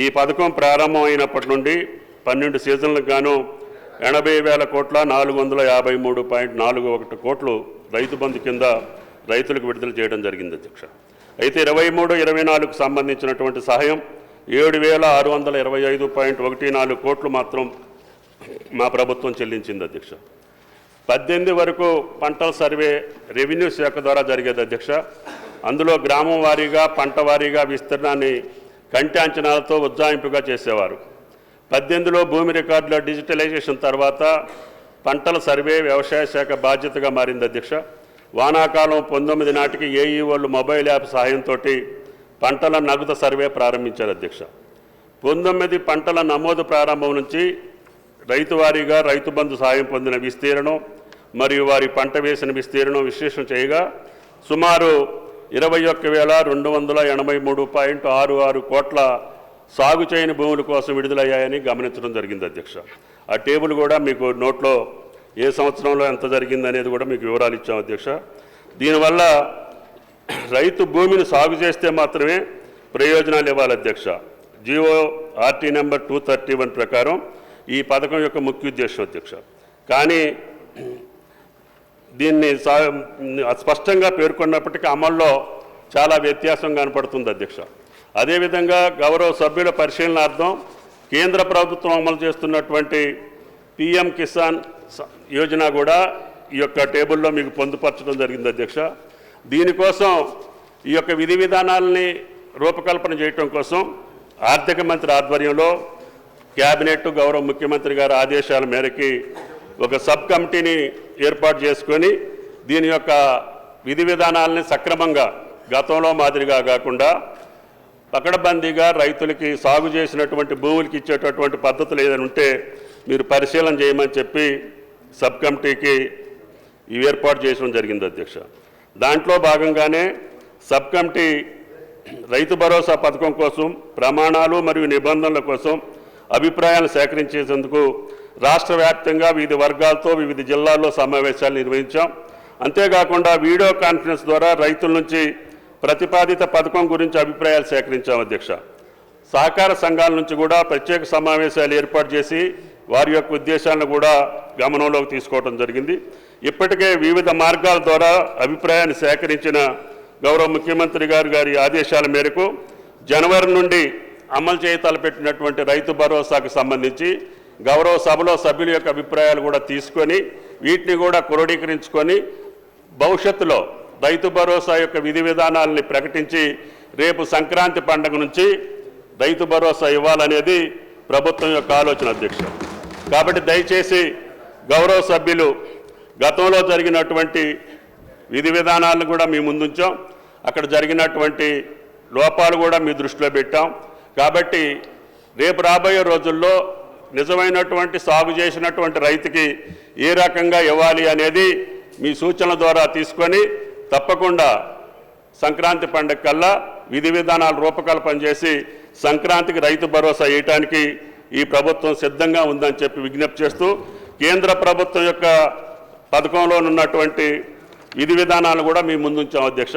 ఈ పథకం ప్రారంభమైనప్పటి నుండి 12 సీజన్లకు గాను 80,000 కోట్ల 453.41 కోట్లు రైతు బంధు కింద రైతులకు విడుదల చేయడం జరిగింది అధ్యక్ష. అయితే 23-24కు సంబంధించినటువంటి సహాయం 7,625.14 కోట్లు మాత్రం మా ప్రభుత్వం చెల్లించింది అధ్యక్ష. 18 వరకు పంటల సర్వే రెవెన్యూ శాఖ ద్వారా జరిగేది అధ్యక్ష. అందులో గ్రామం వారీగా పంట వారీగా విస్తీర్ణాన్ని కంటి అంచనాలతో ఉజ్జాయింపుగా చేసేవారు. 18లో భూమి రికార్డుల డిజిటలైజేషన్ తర్వాత పంటల సర్వే వ్యవసాయ శాఖ బాధ్యతగా మారింది అధ్యక్ష. వానాకాలం 19 నాటికి ఏఈఓలు మొబైల్ యాప్ సహాయంతో పంటల నగదు సర్వే ప్రారంభించారు అధ్యక్ష. 19 పంటల నమోదు ప్రారంభం నుంచి రైతు వారీగా రైతు బంధు సాయం పొందిన విస్తీర్ణం మరియు వారి పంట వేసిన విస్తీర్ణం విశ్లేషణ చేయగా సుమారు 21,283.66 కోట్ల సాగు చేయని భూముల కోసం విడుదలయ్యాయని గమనించడం జరిగింది అధ్యక్ష. ఆ టేబుల్ కూడా మీకు నోట్లో ఏ సంవత్సరంలో ఎంత జరిగింది అనేది కూడా మీకు వివరాలు ఇచ్చాం అధ్యక్ష. దీనివల్ల రైతు భూమిని సాగు చేస్తే మాత్రమే ప్రయోజనాలు ఇవ్వాలి అధ్యక్ష. జిఓ ఆర్టీ నెంబర్ 231 ప్రకారం ఈ పథకం యొక్క ముఖ్య ఉద్దేశం అధ్యక్ష. కానీ దీన్ని స్పష్టంగా పేర్కొన్నప్పటికీ అమల్లో చాలా వ్యత్యాసం కనపడుతుంది అధ్యక్ష. అదేవిధంగా గౌరవ సభ్యుల పరిశీలనార్థం కేంద్ర ప్రభుత్వం అమలు చేస్తున్నటువంటి పిఎం కిసాన్ యోజన కూడా ఈ యొక్క టేబుల్లో మీకు పొందుపరచడం జరిగింది అధ్యక్ష. దీనికోసం ఈ యొక్క విధి విధానాలని రూపకల్పన చేయటం కోసం ఆర్థిక మంత్రి ఆధ్వర్యంలో క్యాబినెట్ గౌరవ ముఖ్యమంత్రి గారి ఆదేశాల మేరకి ఒక సబ్ కమిటీని ఏర్పాటు చేసుకొని దీని యొక్క విధి విధానాలని సక్రమంగా గతంలో మాదిరిగా కాకుండా పకడ్బందీగా రైతులకి సాగు చేసినటువంటి భూములకి ఇచ్చేటటువంటి పద్ధతులు ఏదైనా ఉంటే మీరు పరిశీలన చేయమని చెప్పి సబ్ కమిటీకి ఏర్పాటు చేయడం జరిగింది అధ్యక్ష. దాంట్లో భాగంగానే సబ్ కమిటీ రైతు భరోసా పథకం కోసం ప్రమాణాలు మరియు నిబంధనల కోసం అభిప్రాయాలు సేకరించేందుకు రాష్ట్ర వ్యాప్తంగా వివిధ వర్గాలతో వివిధ జిల్లాల్లో సమావేశాలు నిర్వహించాం. అంతేకాకుండా వీడియో కాన్ఫరెన్స్ ద్వారా రైతుల నుంచి ప్రతిపాదిత పథకం గురించి అభిప్రాయాలు సేకరించాం అధ్యక్ష. సహకార సంఘాల నుంచి కూడా ప్రత్యేక సమావేశాలు ఏర్పాటు చేసి వారి యొక్క ఉద్దేశాలను కూడా గమనంలోకి తీసుకోవడం జరిగింది. ఇప్పటికే వివిధ మార్గాల ద్వారా అభిప్రాయాన్ని సేకరించిన గౌరవ ముఖ్యమంత్రి గారి ఆదేశాల మేరకు జనవరి నుండి అమలు చేయతలపెట్టినటువంటి రైతు భరోసాకు సంబంధించి గౌరవ సభలో సభ్యుల యొక్క అభిప్రాయాలు కూడా తీసుకొని వీటిని కూడా క్రోడీకరించుకొని భవిష్యత్తులో రైతు భరోసా యొక్క విధి విధానాలని ప్రకటించి రేపు సంక్రాంతి పండుగ నుంచి రైతు భరోసా ఇవ్వాలనేది ప్రభుత్వం యొక్క ఆలోచన అధ్యక్ష. కాబట్టి దయచేసి గౌరవ సభ్యులు గతంలో జరిగినటువంటి విధి విధానాలను కూడా మీ ముందుంచాం. అక్కడ జరిగినటువంటి లోపాలు కూడా మీ దృష్టిలో పెట్టాం. కాబట్టి రేపు రాబోయే రోజుల్లో నిజమైనటువంటి సాగు చేసినటువంటి రైతుకి ఏ రకంగా ఇవ్వాలి అనేది మీ సూచనల ద్వారా తీసుకొని తప్పకుండా సంక్రాంతి పండుగ కల్లా విధి విధానాలు రూపకల్పన చేసి సంక్రాంతికి రైతు భరోసా ఇవ్వడానికి ఈ ప్రభుత్వం సిద్ధంగా ఉందని చెప్పి విజ్ఞప్తి చేస్తూ కేంద్ర ప్రభుత్వం యొక్క పథకంలో ఉన్నటువంటి విధి విధానాలు కూడా మీ ముందుంచాం అధ్యక్ష.